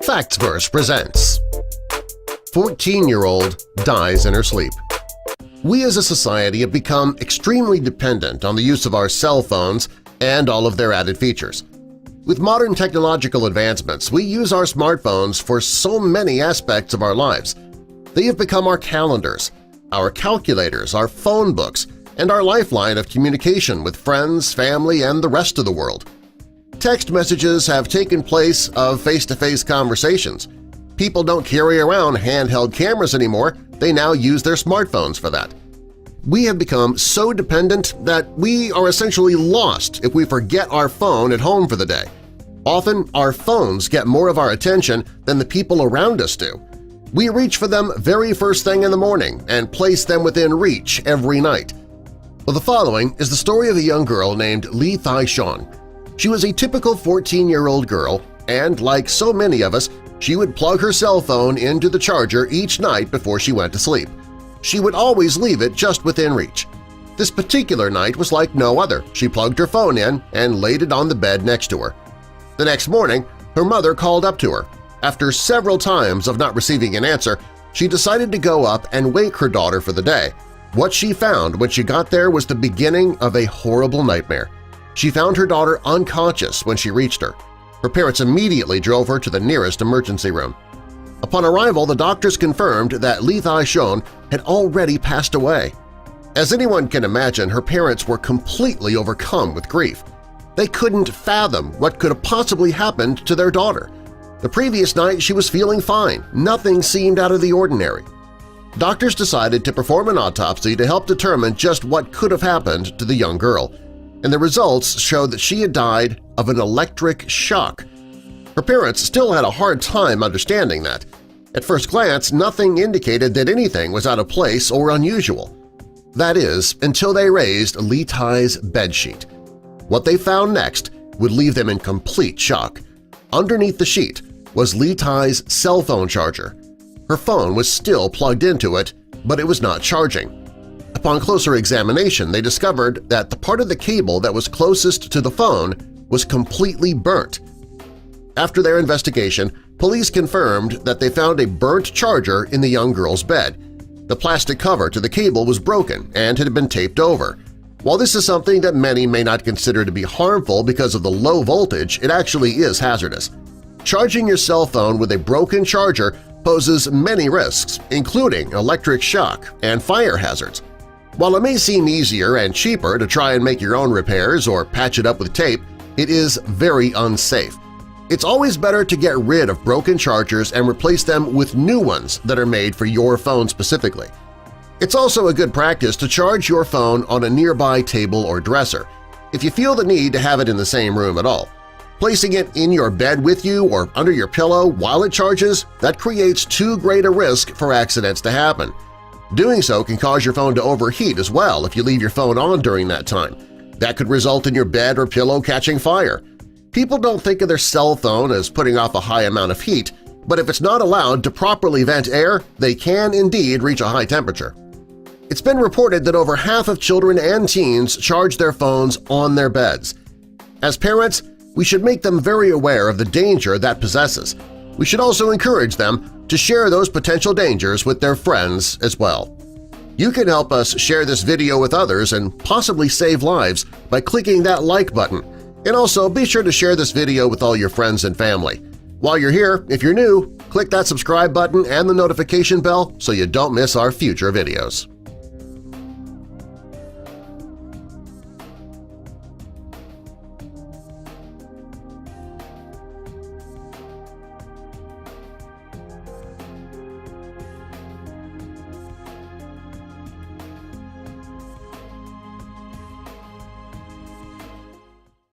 Factsverse presents 14-year-old dies in her sleep. We as a society have become extremely dependent on the use of our cell phones and all of their added features. With modern technological advancements, we use our smartphones for so many aspects of our lives. They have become our calendars, our calculators, our phone books, and our lifeline of communication with friends, family, and the rest of the world. Text messages have taken place of face-to-face conversations. People don't carry around handheld cameras anymore, they now use their smartphones for that. We have become so dependent that we are essentially lost if we forget our phone at home for the day. Often, our phones get more of our attention than the people around us do. We reach for them very first thing in the morning and place them within reach every night. Well, the following is the story of a young girl named Lee Thai-Shon. She was a typical 14-year-old girl, and like so many of us, she would plug her cell phone into the charger each night before she went to sleep. She would always leave it just within reach. This particular night was like no other. She plugged her phone in and laid it on the bed next to her. The next morning, her mother called up to her. After several times of not receiving an answer, she decided to go up and wake her daughter for the day. What she found when she got there was the beginning of a horrible nightmare. She found her daughter unconscious when she reached her. Her parents immediately drove her to the nearest emergency room. Upon arrival, the doctors confirmed that Lee Thai-Shon had already passed away. As anyone can imagine, her parents were completely overcome with grief. They couldn't fathom what could have possibly happened to their daughter. The previous night she was feeling fine. Nothing seemed out of the ordinary. Doctors decided to perform an autopsy to help determine just what could have happened to the young girl, and the results showed that she had died of an electric shock. Her parents still had a hard time understanding that. At first glance, nothing indicated that anything was out of place or unusual. That is, until they raised Lee Thai's bedsheet. What they found next would leave them in complete shock. Underneath the sheet was Lee Thai's cell phone charger. Her phone was still plugged into it, but it was not charging. Upon closer examination, they discovered that the part of the cable that was closest to the phone was completely burnt. After their investigation, police confirmed that they found a burnt charger in the young girl's bed. The plastic cover to the cable was broken and had been taped over. While this is something that many may not consider to be harmful because of the low voltage, it actually is hazardous. Charging your cell phone with a broken charger poses many risks, including electric shock and fire hazards. While it may seem easier and cheaper to try and make your own repairs or patch it up with tape, it is very unsafe. It's always better to get rid of broken chargers and replace them with new ones that are made for your phone specifically. It's also a good practice to charge your phone on a nearby table or dresser, if you feel the need to have it in the same room at all. Placing it in your bed with you or under your pillow while it charges, that creates too great a risk for accidents to happen. Doing so can cause your phone to overheat as well if you leave your phone on during that time. That could result in your bed or pillow catching fire. People don't think of their cell phone as putting off a high amount of heat, but if it's not allowed to properly vent air, they can indeed reach a high temperature. It's been reported that over half of children and teens charge their phones on their beds. As parents, we should make them very aware of the danger that possesses. We should also encourage them to share those potential dangers with their friends as well. You can help us share this video with others and possibly save lives by clicking that like button. And also be sure to share this video with all your friends and family. While you're here, if you're new, click that subscribe button and the notification bell so you don't miss our future videos.